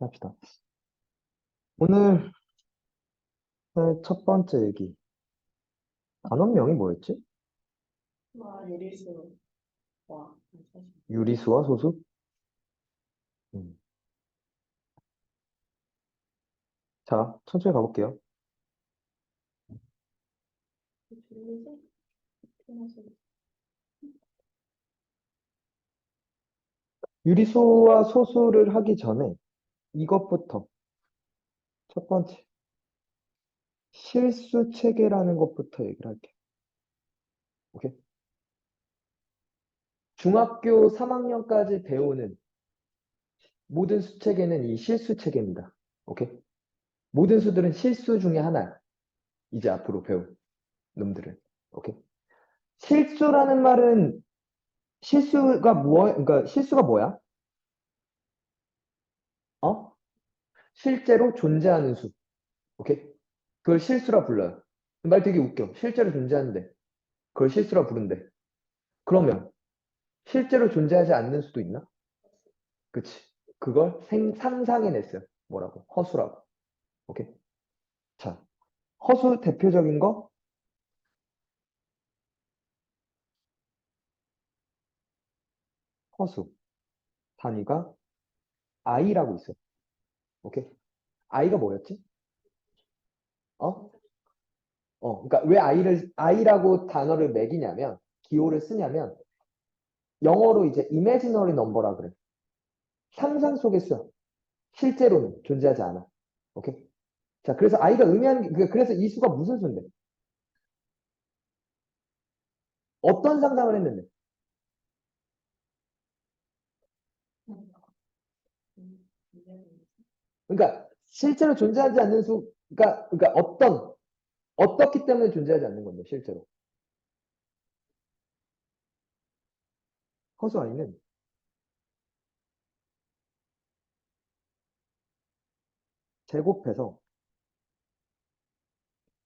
합시다. 오늘 할 첫 번째 얘기. 단원명이 뭐였지? 유리수. 와, 사실. 유리수와 소수? 음. 자, 천천히 가볼게요. 들리지? 피나서. 유리수와 소수를 하기 전에 이것부터 첫 번째 실수 체계라는 것부터 얘기를 할게요. 오케이? 중학교 3학년까지 배우는 모든 수 체계는 이 실수 체계입니다. 오케이? 모든 수들은 실수 중에 하나야. 이제 앞으로 배울 놈들은. 오케이? 실수라는 말은 실수가 그러니까 실수가 뭐야? 어? 실제로 존재하는 수. 오케이? 그걸 실수라 불러요. 말 되게 웃겨. 실제로 존재하는데. 그걸 실수라 부른대. 그러면 실제로 존재하지 않는 수도 있나? 그치. 그걸 상상해냈어요. 뭐라고? 허수라고. 오케이? 자, 허수 대표적인 거? 허수. 단위가 i라고 있어요. 오케이? i가 뭐였지? 어? 그러니까 왜 i라고 단어를 매기냐면, 기호를 쓰냐면, 영어로 이제 imaginary number라 그래. 상상 속의 수야. 실제로는 존재하지 않아. 오케이? 자, 그래서 i가 의미하는 그래서 이 수가 무슨 수인데? 어떤 상상을 했는데? 그러니까 실제로 존재하지 않는 수, 그러니까 어떻기 때문에 존재하지 않는 건데, 실제로. 허수 i는 제곱해서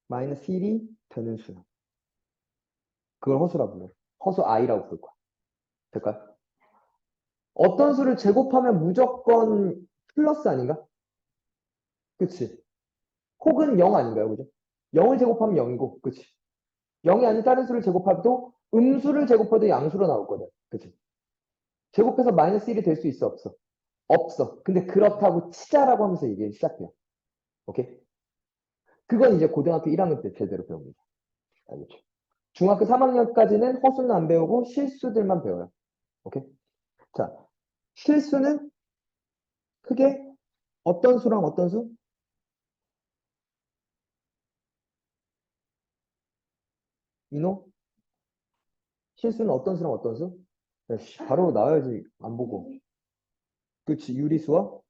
마이너스 1이 되는 수야. 그걸 허수라 불러. 허수 i라고 부를 거야. 될까요? 어떤 수를 제곱하면 무조건 플러스 아닌가? 그치? 혹은 0 아닌가요? 그죠? 0을 제곱하면 0이고, 그치? 0이 아닌 다른 수를 제곱해도 음수를 제곱해도 양수로 나오거든. 그치? 제곱해서 마이너스 1이 될 수 있어, 없어? 없어. 근데 그렇다고 치자라고 하면서 이게 시작돼요. 오케이? 그건 이제 고등학교 1학년 때 제대로 배웁니다. 알겠죠? 중학교 3학년까지는 허수는 안 배우고 실수들만 배워요. 오케이? 자, 실수는 크게 어떤 수랑 어떤 수? 이노? 실수는 어떤 수랑 어떤 수? 야, 바로 나와야지, 안 보고. 그치, 유리수와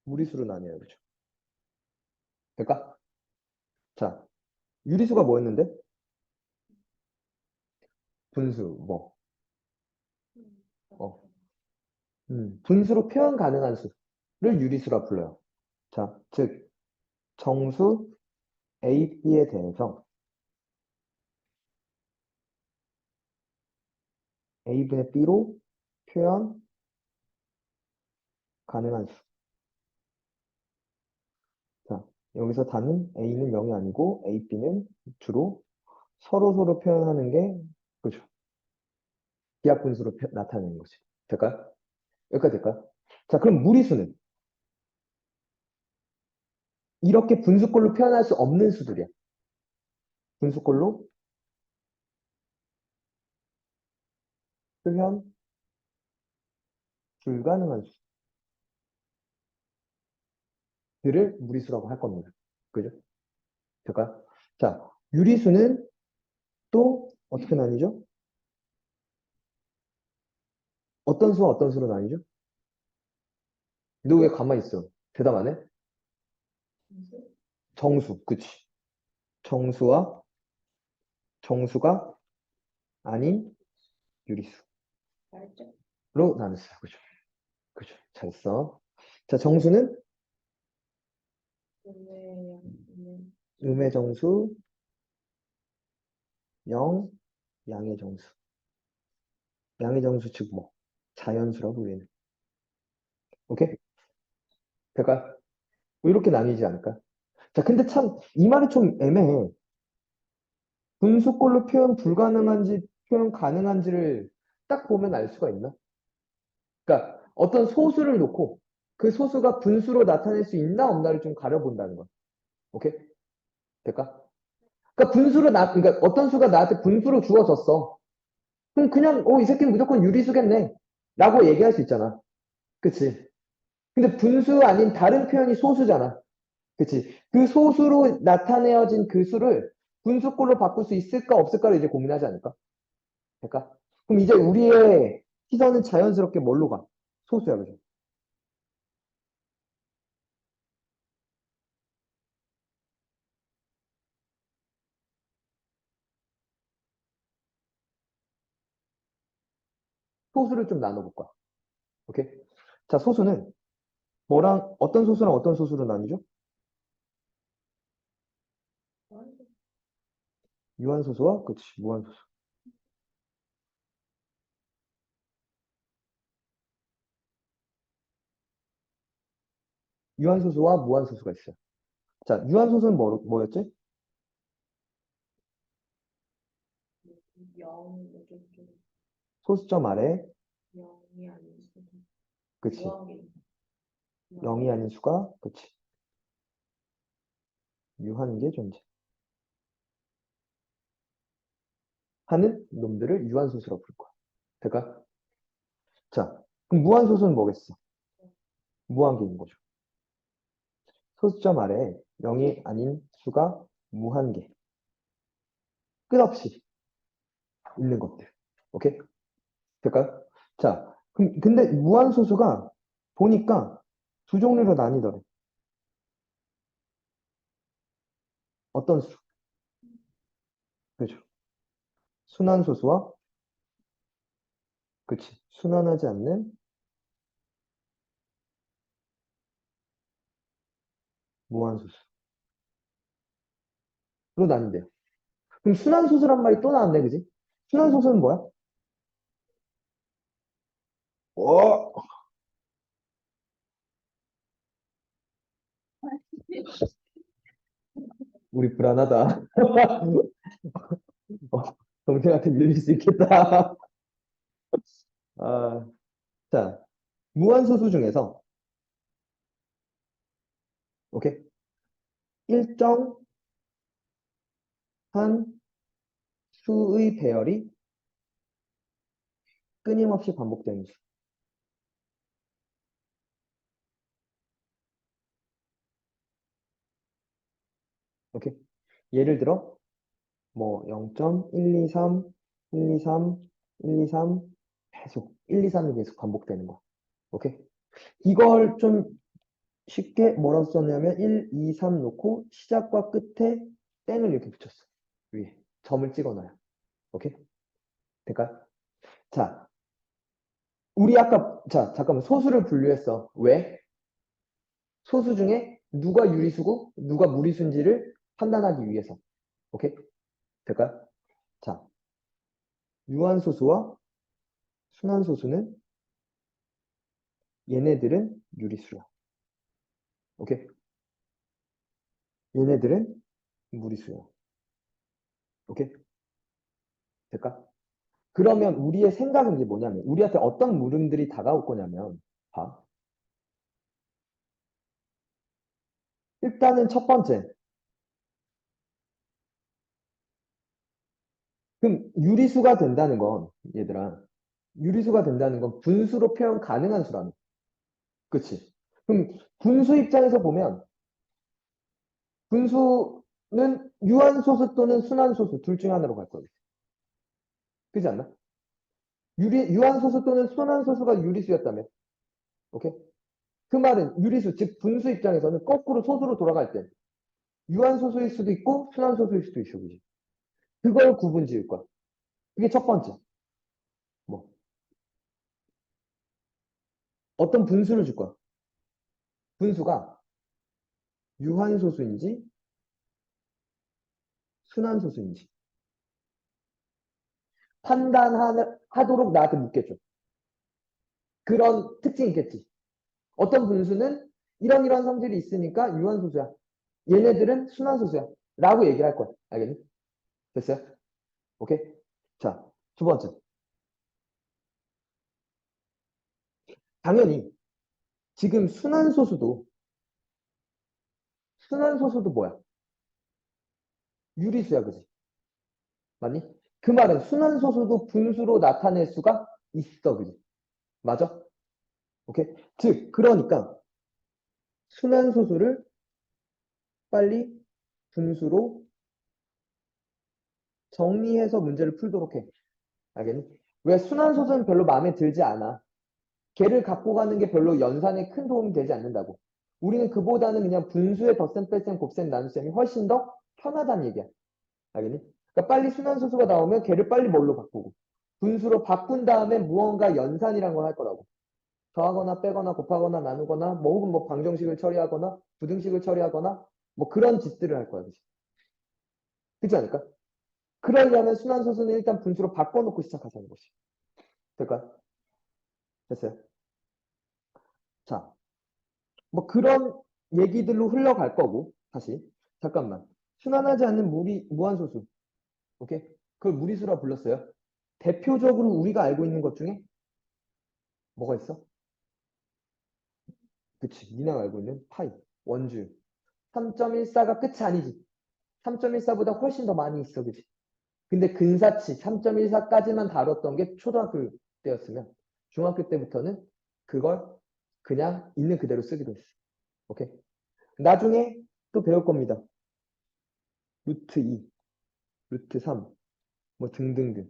무리수로 나뉘어요. 그죠? 될까? 자, 유리수가 뭐였는데? 분수, 뭐. 어, 분수로 표현 가능한 수를 유리수라 불러요. 자, 즉, 정수 A, B에 대해서 A분의 B로 표현 가능한 수. 자, 여기서 단은 A는 0이 아니고 A, B는 주로 서로 표현하는 게, 그죠? 기하분수로 나타내는 거지. 될까요? 여기까지 될까요? 자, 그럼 무리수는 이렇게 분수꼴로 표현할 수 없는 수들이야. 분수꼴로 표현 불가능한 수들을 무리수라고 할 겁니다. 그죠? 될까요? 자, 유리수는 또 어떻게 나뉘죠? 어떤 수와 어떤 수로 나뉘죠? 너 왜 가만히 있어? 대답 안 해? 정수, 그치? 정수와 정수가 아닌 유리수로 알죠? 나눴어요. 그죠? 그죠? 잘했어. 자, 정수는 음의 정수, 0, 양의 정수. 양의 정수 즉 뭐? 자연수라고 우리는. 오케이? 될까요? 뭐 이렇게 나뉘지 않을까? 자, 근데 참, 이 말이 좀 애매해. 분수꼴로 표현 불가능한지, 표현 가능한지를 딱 보면 알 수가 있나? 그러니까 어떤 소수를 놓고 그 소수가 분수로 나타낼 수 있나 없나를 좀 가려본다는 거야. 오케이? 될까? 그러니까 그러니까 어떤 수가 나한테 분수로 주어졌어. 그럼 그냥, 이 새끼는 무조건 유리수겠네. 라고 얘기할 수 있잖아. 그치? 근데 분수 아닌 다른 표현이 소수잖아. 그치? 그 소수로 나타내어진 그 수를 분수꼴로 바꿀 수 있을까 없을까를 이제 고민하지 않을까? 될까? 그럼 이제 우리의 시선은 자연스럽게 뭘로 가? 소수야, 그죠? 소수를 좀 나눠볼 거야. 오케이? 자, 소수는 어떤 소수랑 어떤 소수로 나뉘죠? 유한소수와, 그치, 무한소수. 유한소수와 무한소수가 있어요. 자, 유한소수는 뭐였지? 영, 어쩌고, 소수점 아래, 영이 아닌 수. 그치. 무한계. 0이 아닌 수가, 그치. 유한계 존재. 하는 놈들을 유한소수라고 부를 거야. 될까? 자, 그럼 무한소수는 뭐겠어? 무한계인 거죠. 소수점 아래 0이 아닌 수가 무한계. 끝없이 있는 것들. 오케이? 될까요? 자, 근데 무한소수가 보니까 두 종류로 나뉘더래. 어떤 수? 그죠? 순환소수와, 그치. 순환하지 않는 무한소수로 나뉜대요. 그럼 순환소수란 말이 또 나왔네, 그지? 순환소수는 뭐야? 어, 우리 불안하다. 어, 동생한테 밀릴 수 있겠다. 아, 자, 무한소수 중에서, 오케이. 일정한 수의 배열이 끊임없이 반복되는 수. 오케이. 예를 들어, 뭐, 0.123, 123, 123, 계속, 123이 계속 반복되는 거. 오케이. 이걸 좀 쉽게 뭐라고 썼냐면, 1, 2, 3 놓고, 시작과 끝에 땡을 이렇게 붙였어. 위에. 점을 찍어 놔요. 오케이. 될까? 자, 자, 잠깐만. 소수를 분류했어. 왜? 소수 중에 누가 유리수고 누가 무리수인지를 판단하기 위해서. 오케이? 될까요? 자, 유한소수와 순환소수는 얘네들은 유리수야. 오케이? 얘네들은 무리수야. 오케이? 될까? 그러면 우리의 생각은 이제 뭐냐면, 우리한테 어떤 물음들이 다가올 거냐면, 봐. 일단은 첫 번째. 그럼 유리수가 된다는 건, 얘들아, 유리수가 된다는 건 분수로 표현 가능한 수라는. 그치? 그럼 분수 입장에서 보면 분수는 유한소수 또는 순환소수 둘 중에 하나로 갈 거예요. 그렇지 않나? 유한소수 또는 순환소수가 유리수였다면. 오케이? 그 말은 유리수, 즉 분수 입장에서는 거꾸로 소수로 돌아갈 때 유한소수일 수도 있고 순환소수일 수도 있어. 그지? 그걸 구분 지을 거야. 그게 첫 번째. 뭐 어떤 분수를 줄 거야. 분수가 유한소수인지 순환소수인지 판단하도록 나한테 묻겠죠. 그런 특징이 있겠지. 어떤 분수는 이런 성질이 있으니까 유한소수야. 얘네들은 순환소수야. 라고 얘기를 할 거야. 알겠니? 됐어요? 오케이? 자, 두 번째. 당연히 지금 순환소수도 뭐야? 유리수야, 그지? 맞니? 그 말은 순환소수도 분수로 나타낼 수가 있어, 그지? 맞아? 오케이? 즉, 그러니까 순환소수를 빨리 분수로 정리해서 문제를 풀도록 해. 알겠니? 왜 순환소수는 별로 마음에 들지 않아. 걔를 갖고 가는 게 별로 연산에 큰 도움이 되지 않는다고. 우리는 그보다는 그냥 분수의 덧셈, 뺄셈, 곱셈, 나눗셈이 훨씬 더 편하다는 얘기야. 알겠니? 그러니까 빨리 순환소수가 나오면 걔를 빨리 뭘로 바꾸고 분수로 바꾼 다음에 무언가 연산이란 걸 할 거라고. 더하거나 빼거나 곱하거나 나누거나 뭐 혹은 뭐 방정식을 처리하거나 부등식을 처리하거나 뭐 그런 짓들을 할 거야. 그치? 그렇지 않을까? 그러려면 순환소수는 일단 분수로 바꿔놓고 시작하자는 것이. 될까요? 됐어요? 자, 뭐 그런 얘기들로 흘러갈 거고 다시 잠깐만. 순환하지 않는 무한소수. 오케이? 그걸 무리수라 불렀어요. 대표적으로 우리가 알고 있는 것 중에 뭐가 있어? 그치. 니네가 알고 있는 파이, 원주. 3.14가 끝이 아니지. 3.14보다 훨씬 더 많이 있어. 그치? 근데 근사치 3.14까지만 다뤘던 게 초등학교 때였으면 중학교 때부터는 그걸 그냥 있는 그대로 쓰기로 했어. 오케이? 나중에 또 배울 겁니다. 루트 2, 루트 3, 뭐 등등등.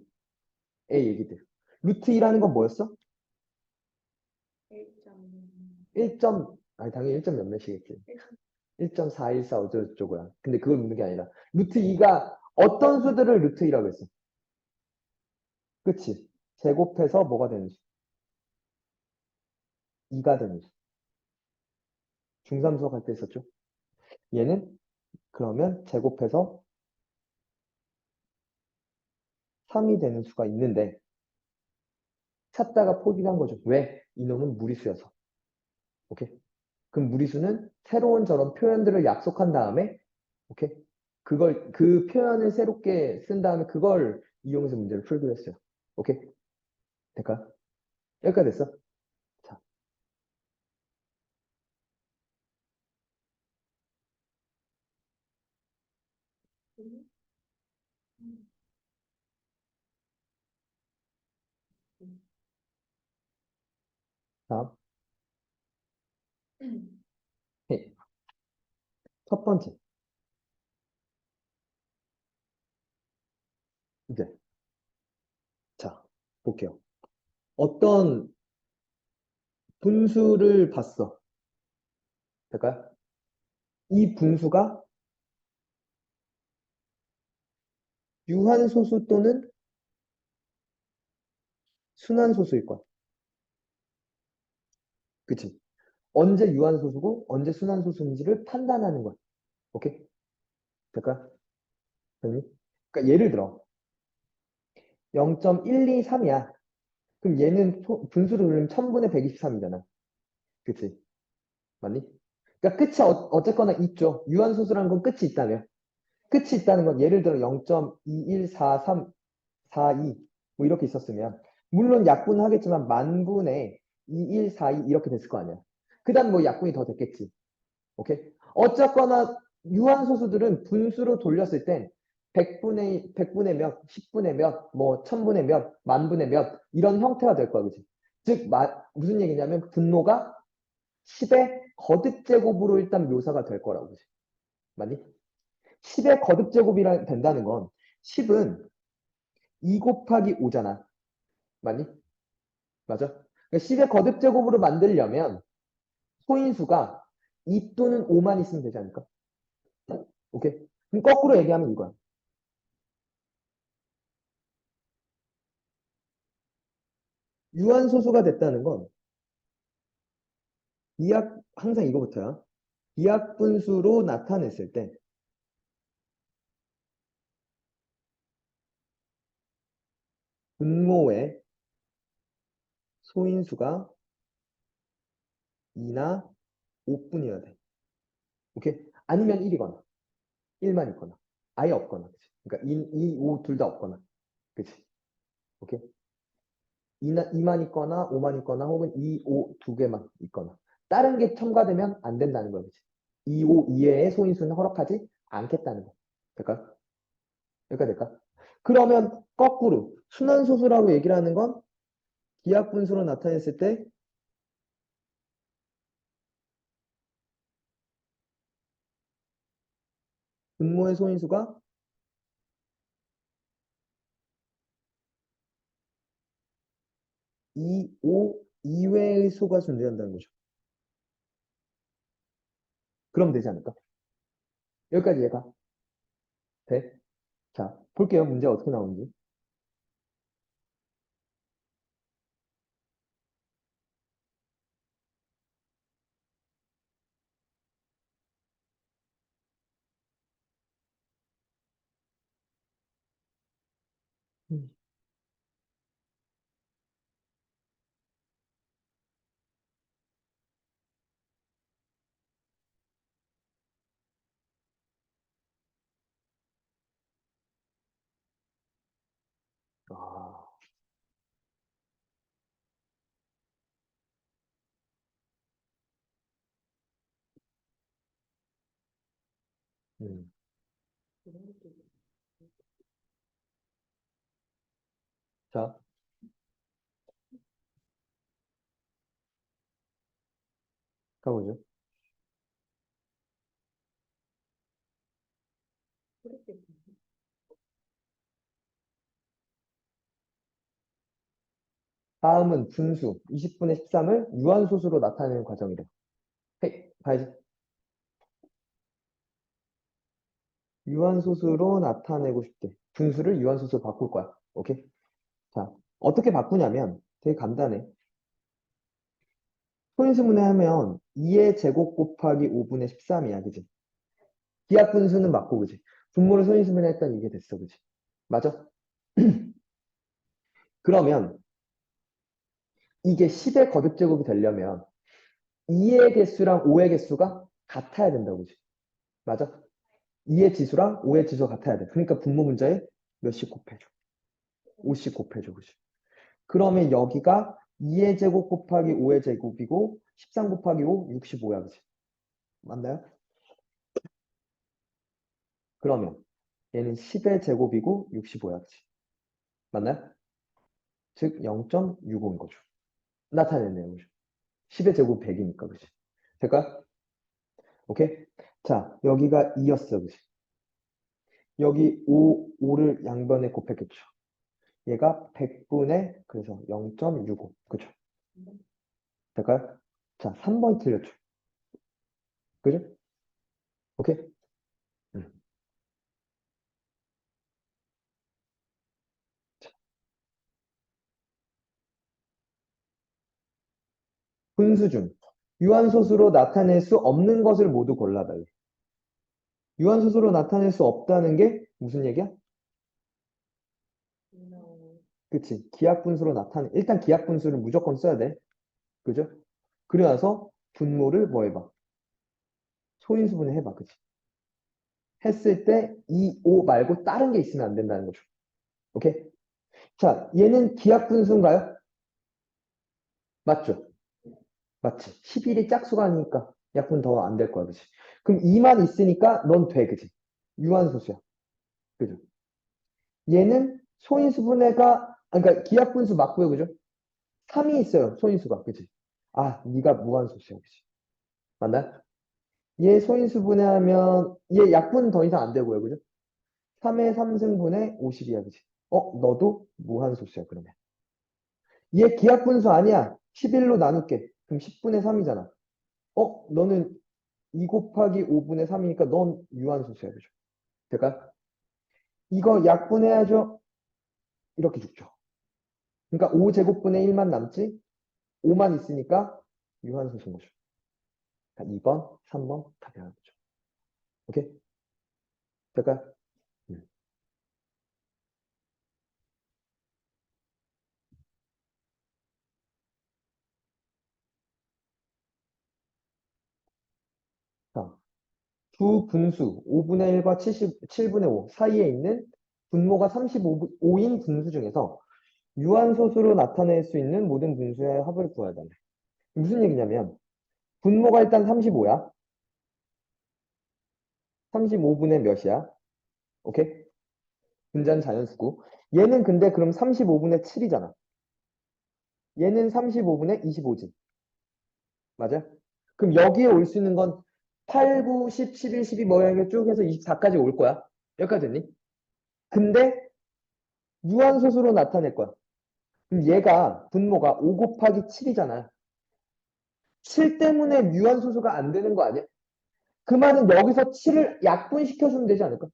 의 얘기들. 루트 2라는 건 뭐였어? 1. 아니 당연히 1점 몇몇이겠지. 1.414 어쩌고저쩌고야. 근데 그걸 묻는 게 아니라 루트 2가 어떤 수들을 루트 2라고 했어? 그치? 제곱해서 뭐가 되는 수? 2가 되는 수. 중3 수학 할 때 있었죠? 얘는 그러면 제곱해서 3이 되는 수가 있는데 찾다가 포기한 거죠. 왜? 이놈은 무리수여서. 오케이? 그럼 무리수는 새로운 저런 표현들을 약속한 다음에 오케이? 그 표현을 새롭게 쓴 다음에 그걸 이용해서 문제를 풀기로 했어요. 오케이? 될까요? 여기까지 됐어? 자, 다음. 헤이. 첫 번째. 이제, 자, 볼게요. 어떤 분수를 봤어. 될까요? 이 분수가 유한소수 또는 순환소수일 거야. 그치? 언제 유한소수고 언제 순환소수인지를 판단하는 거야. 오케이? 될까요? 됐니? 그러니까 예를 들어 0.123이야. 그럼 얘는 분수로 그리면 1000분의 123이잖아. 그치? 맞니? 그러니까 끝이 어쨌거나 있죠. 유한소수라는 건 끝이 있다며. 끝이 있다는 건 예를 들어 0.214342 뭐 이렇게 있었으면 물론 약분은 하겠지만 만분의 2142 이렇게 됐을 거 아니야. 그 다음 뭐 약분이 더 됐겠지. 오케이? 어쨌거나 유한소수들은 분수로 돌렸을 땐 100분의 몇, 10분의 몇, 뭐 1000분의 몇, 만분의 몇 이런 형태가 될 거야. 그치? 즉 무슨 얘기냐면 분모가 10의 거듭제곱으로 일단 묘사가 될 거라고. 그치? 맞니? 10의 거듭제곱이라 된다는 건 10은 2 곱하기 5잖아. 맞니? 맞아? 그러니까 10의 거듭제곱으로 만들려면 소인수가 2 또는 5만 있으면 되지 않을까? 오케이? 그럼 거꾸로 얘기하면 이거야. 유한소수가 됐다는 건 이학 항상 이거부터야. 이학분수로 나타냈을 때 분모의 소인수가 2나 5분이어야 돼. 오케이? 아니면 1이거나 1만 있거나 아예 없거나. 그치? 그러니까 2, 5 둘 다 없거나. 그치? 오케이? 2만 있거나 5만 있거나 혹은 2, 5 두 개만 있거나. 다른 게 첨가되면 안 된다는 거야. 그치? 2, 5 이외의 소인수는 허락하지 않겠다는 거. 될까? 여기까지 될까? 그러면 거꾸로 순환소수라고 얘기를 하는 건 기하분수로 나타냈을 때 분모의 소인수가 2, 5 이외의 수가 존재한다는 거죠. 그럼 되지 않을까? 여기까지 이해가 돼? 자, 볼게요. 문제 어떻게 나오는지. 음. 아, 음. 그런 것도 있어. 자, 가보죠. 그렇게 다음은 분수 20분의 13을 유한소수로 나타내는 과정이래. 헤이, 봐야지. 유한소수로 나타내고 싶대. 분수를 유한소수로 바꿀 거야. 오케이? 자, 어떻게 바꾸냐면 되게 간단해. 소인수분해 하면 2의 제곱 곱하기 5분의 13이야. 그지? 기하분수는 맞고, 그지? 분모를 소인수분해 했더니 이게 됐어. 그지? 맞아? 그러면 이게 10의 거듭제곱이 되려면 2의 개수랑 5의 개수가 같아야 된다고. 그지? 맞아? 2의 지수랑 5의 지수가 같아야 돼. 그러니까 분모 문자에 몇씩 곱해줘. 5씩 곱해줘. 그지? 그러면 여기가 2의 제곱 곱하기 5의 제곱이고 13 곱하기 5, 65야. 그지? 맞나요? 그러면 얘는 10의 제곱이고 65야. 그지? 맞나요? 즉 0.65인 거죠. 나타냈네요. 그죠? 10의 제곱 100이니까. 그지? 될까요? 오케이? 자, 여기가 2였어. 그지? 여기 5를 양변에 곱했겠죠. 얘가 100분의 그래서 0.65. 그죠? 될까요? 자, 3번이 틀렸죠. 그죠? 오케이? 음. 분수 중 유한소수로 나타낼 수 없는 것을 모두 골라봐. 유한소수로 나타낼 수 없다는 게 무슨 얘기야? 나오고 그치? 기하분수로 나타내. 일단 기하분수를 무조건 써야 돼. 그죠? 그리고 나서 분모를 뭐 해봐? 소인수분해 해봐. 그치? 했을 때 2, 5 말고 다른 게 있으면 안 된다는 거죠. 오케이? 자, 얘는 기하분수인가요? 맞죠? 맞지? 11이 짝수가 아니니까 약분 더 안 될 거야. 그치? 그럼 2만 있으니까 넌 돼. 그치? 유한소수야. 그죠? 얘는 소인수분해가, 그러니까 기하분수 맞고요. 그죠? 3이 있어요. 소인수가. 그치? 아, 네가 무한소수야. 그치? 맞나요? 얘 소인수 분해하면 얘 약분 더 이상 안 되고요. 그죠? 3의 3승분의 50이야. 그치? 너도 무한소수야. 그러면. 얘 기하분수 아니야. 11로 나눌게. 그럼 10분의 3이잖아. 너는 2 곱하기 5분의 3이니까 넌 유한소수야. 그죠? 될까요? 이거 약분해야죠. 이렇게 죽죠. 그러니까 5제곱분의 1만 남지 5만 있으니까 유한소수인 거죠. 그러니까 2번, 3번 답이 나는 거죠. 오케이? 될까요? 음. 두 분수 5분의 1과 7분의 5 사이에 있는 분모가 35인 분수 중에서 유한소수로 나타낼 수 있는 모든 분수의 합을 구해야 돼. 무슨 얘기냐면 분모가 일단 35야. 35분의 몇이야? 오케이? 분자는 자연수고. 얘는 근데 그럼 35분의 7이잖아. 얘는 35분의 25지. 맞아? 그럼 여기에 올 수 있는 건 8, 9, 10, 11, 12 뭐 이렇게 쭉 해서 24까지 올 거야. 여기까지 됐니? 근데 유한소수로 나타낼 거야. 그럼 얘가 분모가 5 곱하기 7이잖아. 7 때문에 유한소수가 안 되는 거 아니야? 그 말은 여기서 7을 약분시켜주면 되지 않을까?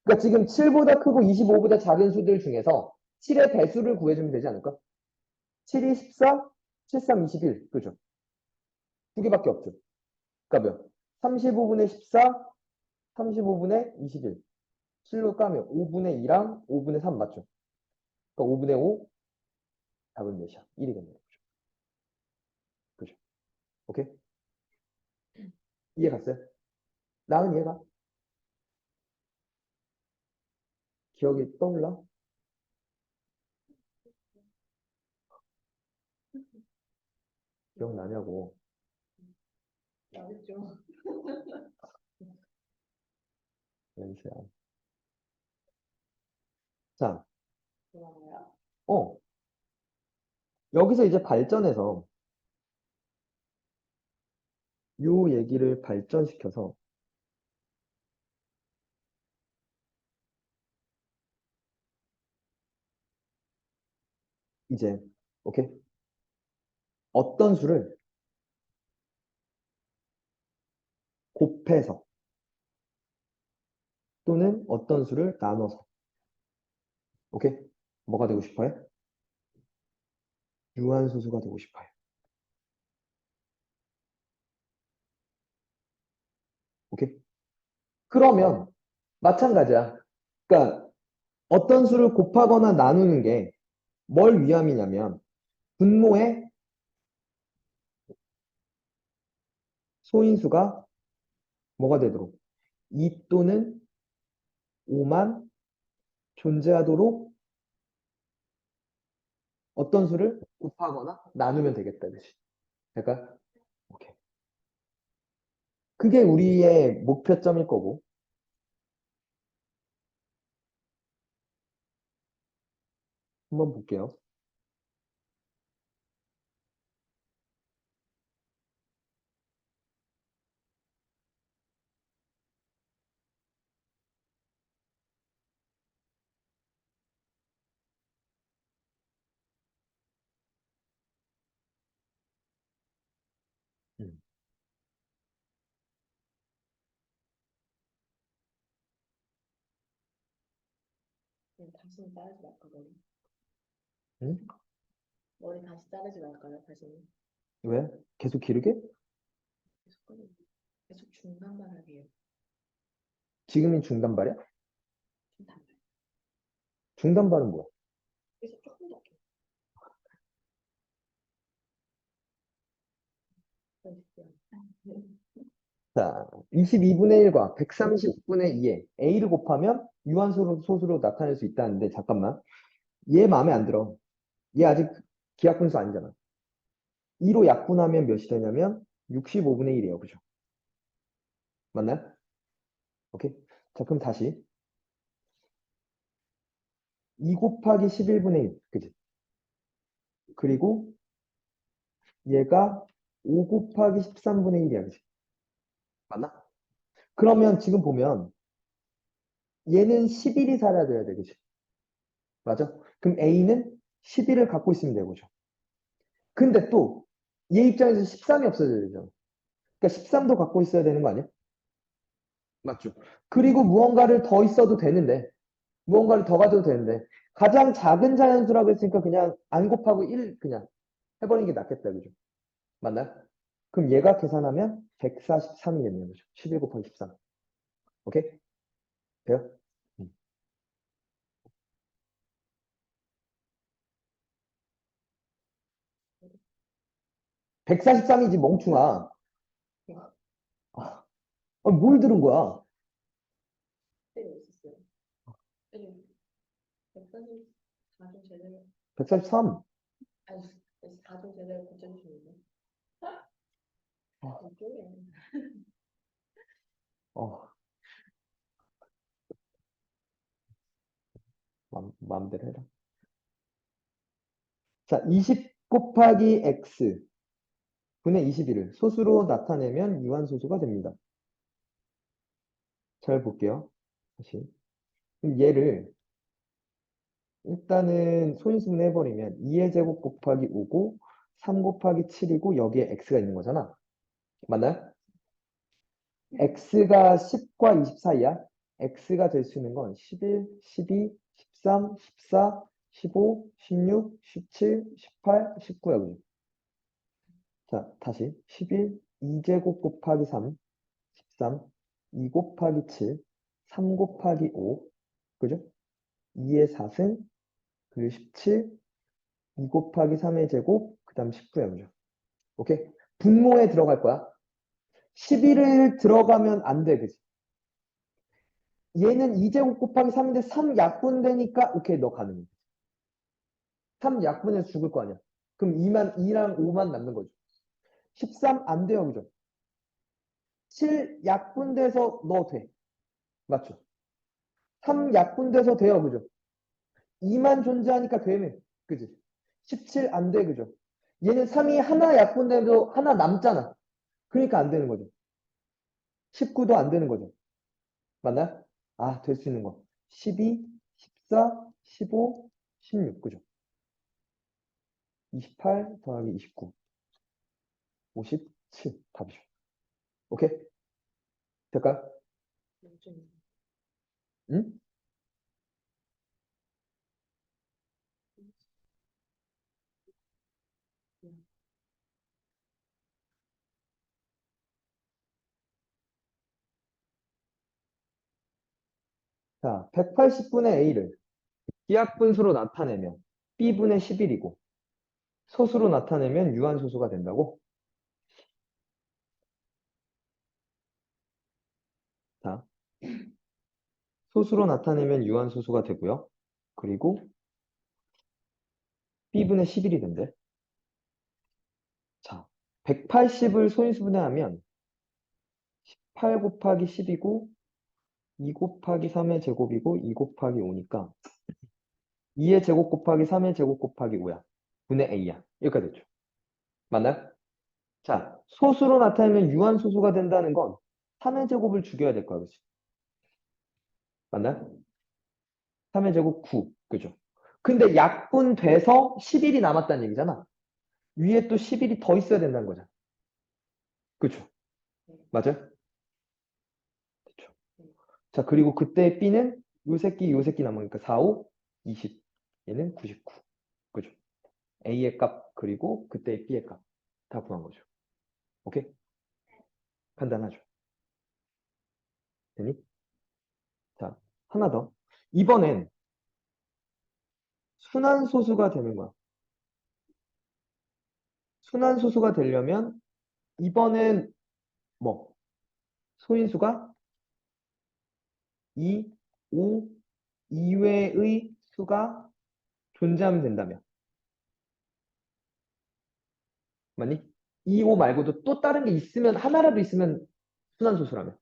그러니까 지금 7보다 크고 25보다 작은 수들 중에서 7의 배수를 구해주면 되지 않을까? 7이 14, 7, 3, 21. 그죠? 두 개밖에 없죠. 그러니까 몇? 35분의 14, 35분의 21. 7로 까면 5분의 2랑 5분의 3 맞죠? 그러니까 5분의 5, 답은 몇이야? 1이겠네요. 그죠? 오케이? 이해 갔어요? 나은 이해가? 기억이 떠올라? 기억나냐고. 나겠죠. 연수야. 자, 좋아요. 어. 여기서 이제 발전해서 요 얘기를 발전시켜서 이제, 오케이? 어떤 수를 곱해서 또는 어떤 수를 나눠서, 오케이? 뭐가 되고 싶어요? 유한소수가 되고 싶어요. 오케이? 그러면 마찬가지야. 그러니까 어떤 수를 곱하거나 나누는 게 뭘 위함이냐면 분모의 소인수가 뭐가 되도록 2 또는 5만 존재하도록 어떤 수를 곱하거나 나누면 되겠다. 그치? 그러니까 오케이. 그게 우리의 목표점일 거고 한번 볼게요. 음. 다시는 자르지 말까, 머리? 응? 머리 다시 자르지 말까요, 다시는? 왜? 계속 기르게? 계속 끊어. 계속 중간만 하게요. 지금이 중단발이야? 좀 달라요. 중단발은 뭐야? 계속 조금 더 겨. 자, 22분의 1과 130분의 2에 A를 곱하면 유한소수로 나타낼 수 있다는데 잠깐만. 얘 마음에 안 들어. 얘 아직 기하분수 아니잖아. 2로 약분하면 몇이 되냐면 65분의 1이에요. 그죠? 맞나요? 오케이. 자, 그럼 다시 2 곱하기 11분의 1. 그지? 그리고 얘가 5 곱하기 13분의 1이야. 그지? 맞나? 그러면 지금 보면 얘는 11이 살아야 돼야 돼. 그지? 맞아? 그럼 A는 11을 갖고 있으면 되고. 그죠? 근데 또 얘 입장에서 13이 없어져야 되잖아. 그러니까 13도 갖고 있어야 되는 거 아니야? 맞죠? 그리고 무언가를 더 있어도 되는데, 무언가를 더 가져도 되는데, 가장 작은 자연수라고 했으니까 그냥 안 곱하고 1 그냥 해버리는 게 낫겠다. 그죠? 맞나요? 그럼 얘가 계산하면 143이 되네요. 그죠? 11 곱하기 13. 오케이? 돼요? 143이지, 멍충아. 뭘 들은 거야? 그때 있었어요. 아니, 144종 제대로, 143. 아니, 4종 제대로 고쳐주시는데. 어, 이쪽에. 어, 마음대로 해라. 자, 20 곱하기 x 분의 21을 소수로 나타내면 유한소수가 됩니다. 잘 볼게요. 다시. 그럼 얘를 일단은 소인수분 해버리면 2의 제곱 곱하기 5고 3 곱하기 7이고 여기에 x가 있는 거잖아. 맞나요? x가 10과 20 사이야. x가 될 수 있는 건 11, 12, 13, 14, 15, 16, 17, 18, 19야. 그죠? 자, 다시 11, 2제곱 곱하기 3, 13, 2 곱하기 7, 3 곱하기 5, 그죠? 2의 4승, 그리고 17, 2 곱하기 3의 제곱, 그 다음 19야, 그죠? 오케이? 분모에 들어갈 거야. 11을 들어가면 안 돼, 그지? 얘는 2제곱 곱하기 3인데 3 약분되니까, 오케이, 너 가능해. 3 약분해서 죽을 거 아니야. 그럼 2랑 5만 남는 거죠. 13 안 돼요, 그죠? 7 약분돼서 너 돼. 맞죠? 3 약분돼서 돼요, 그죠? 2만 존재하니까 되네. 그지? 17 안 돼, 그죠? 얘는 3이 하나 약분돼도 하나 남잖아. 그러니까 안 되는 거죠. 19도 안 되는 거죠. 맞나요? 아, 될 수 있는 거. 12, 14, 15, 16, 그죠? 28 더하기 29, 57 답이죠. 오케이? 될까요? 좀, 응? 자, 180분의 A를 기하분수로 나타내면 B분의 11이고 소수로 나타내면 유한소수가 된다고? 자, 소수로 나타내면 유한소수가 되고요. 그리고 B분의 11이 된대. 자, 180을 소인수분해하면 8 곱하기 10이고 2 곱하기 3의 제곱이고 2 곱하기 5니까 2의 제곱 곱하기 3의 제곱 곱하기 5야. 분의 A야. 여기까지 됐죠. 맞나요? 자, 소수로 나타내면 유한소수가 된다는 건 3의 제곱을 죽여야 될 거야. 그치? 맞나요? 3의 제곱 9. 그죠? 근데 약분돼서 11이 남았다는 얘기잖아. 위에 또 11이 더 있어야 된다는 거잖아. 그죠? 맞아요? 그죠. 자, 그리고 그때 B는 요 새끼 남으니까 4, 5, 20. 얘는 99. 그죠? A의 값, 그리고 그때의 B의 값. 다 구한 거죠. 오케이? 간단하죠. 되니? 자, 하나 더. 이번엔 순환소수가 되는 거야. 순환소수가 되려면 이번엔 뭐? 소인수가 2, 5 이외의 수가 존재하면 된다면. 맞니? 2, 5 말고도 또 다른 게 있으면, 하나라도 있으면 순환소수라면.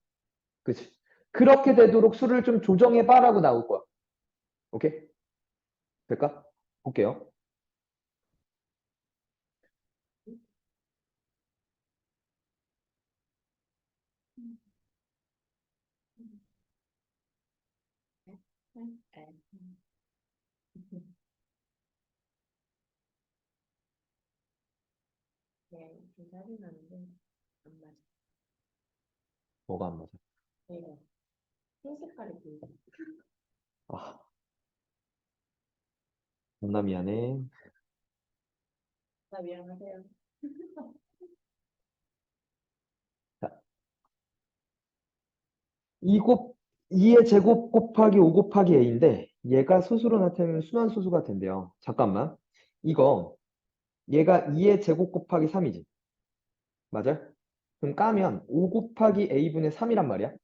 그치? 그렇게 되도록 수를 좀 조정해봐라고 나올 거야. 오케이? 될까? 볼게요. 네, 좀 짜증 나는데 안 맞아. 뭐가 안 맞아? 얘가 흰 색깔이 보여. 아, 겁나 미안해. 나 미안하세요. 자, 2의 제곱 곱하기 5 곱하기 a인데 얘가 소수로 나타내면 순환소수가 된대요. 잠깐만. 이거 얘가 2의 제곱 곱하기 3이지. 맞아요? 그럼 까면 5 곱하기 a분의 3이란 말이야.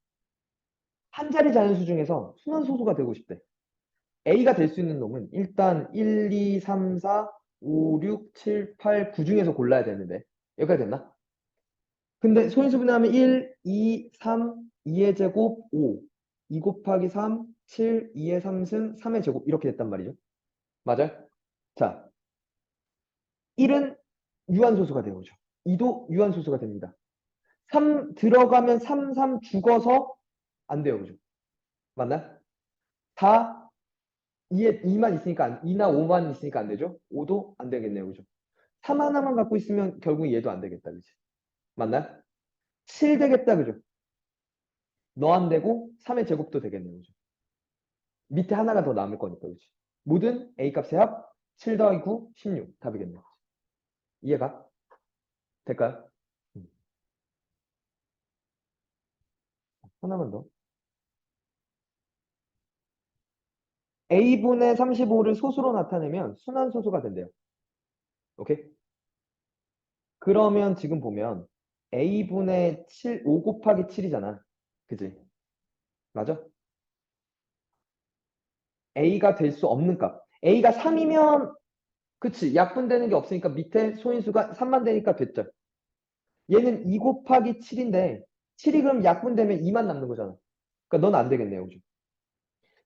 한 자리 자연수 중에서 순환소수가 되고 싶대. a가 될 수 있는 놈은 일단 1, 2, 3, 4, 5, 6, 7, 8, 9 중에서 골라야 되는데 여기까지 됐나? 근데 소인수 분해하면 1, 2, 3, 2의 제곱, 5, 2 곱하기 3, 7, 2의 3승, 3의 제곱 이렇게 됐단 말이죠. 맞아요? 자, 1은 유한소수가 되어오죠. 2도 유한소수가 됩니다. 3 들어가면 3, 3 죽어서 안 되어오죠. 맞나? 다 2만 있으니까 2나 5만 있으니까 안 되죠. 5도 안 되겠네요. 그죠? 3 하나만 갖고 있으면 결국 얘도 안 되겠다. 그지? 맞나? 7 되겠다. 그죠? 너 안 되고 3의 제곱도 되겠네요. 그죠? 밑에 하나가 더 남을 거니까. 그지? 모든 A 값의 합 7 더하기 9, 16 답이겠네요. 이해가? 될까요? 하나만 더. A분의 35를 소수로 나타내면 순환소수가 된대요. 오케이? 그러면 지금 보면 A분의 7, 5 곱하기 7이잖아. 그지? 맞아? A가 될 수 없는 값. A가 3이면 그치. 약분되는 게 없으니까 밑에 소인수가 3만 되니까 됐죠. 얘는 2 곱하기 7인데 7이 그럼 약분되면 2만 남는 거잖아. 그러니까 넌 안 되겠네요. 그죠?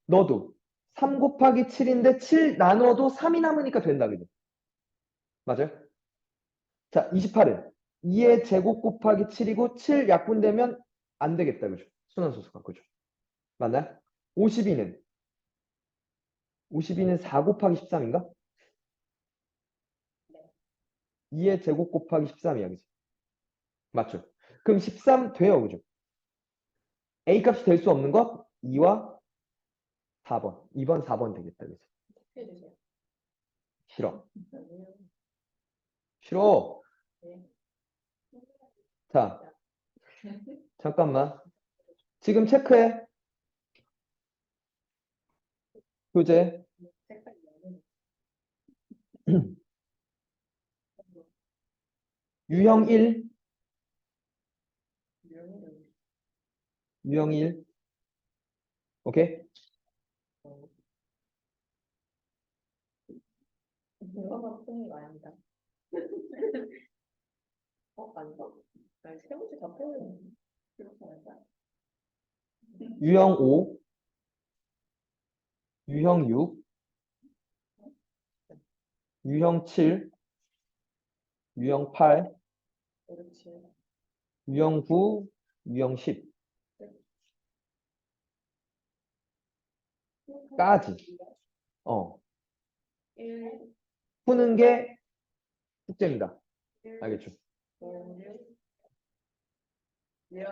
너도 3 곱하기 7인데 7 나눠도 3이 남으니까 된다. 그죠? 맞아요? 자, 28은 2의 제곱 곱하기 7이고 7 약분되면 안 되겠다. 그죠? 순환소수가. 그죠? 맞나요? 52는 4 곱하기 13인가? 2의 제곱 곱하기 13이야. 그지? 맞죠? 그럼 13 돼요. 그죠? A 값이 될 수 없는 것 2와 4번. 2번, 4번 되겠다. 그지? 해주세요. 싫어. 싫어. 네. 자, 잠깐만. 지금 체크해. 교재. 색깔 너무 유형 1. 명이 유형 1. 오케이? 이거가 뽕이가 아니다. 아닌가? 아니, 세 번째 다 뽕이었는데. 그렇게 할까? 유형 5. 유형 6. 유형 7. 유형 8. 그렇지. 유형 9. 유형 10. 까지. 어. 1, 푸는 게 숙제입니다. 1, 알겠죠? 5, 6, 2, 1,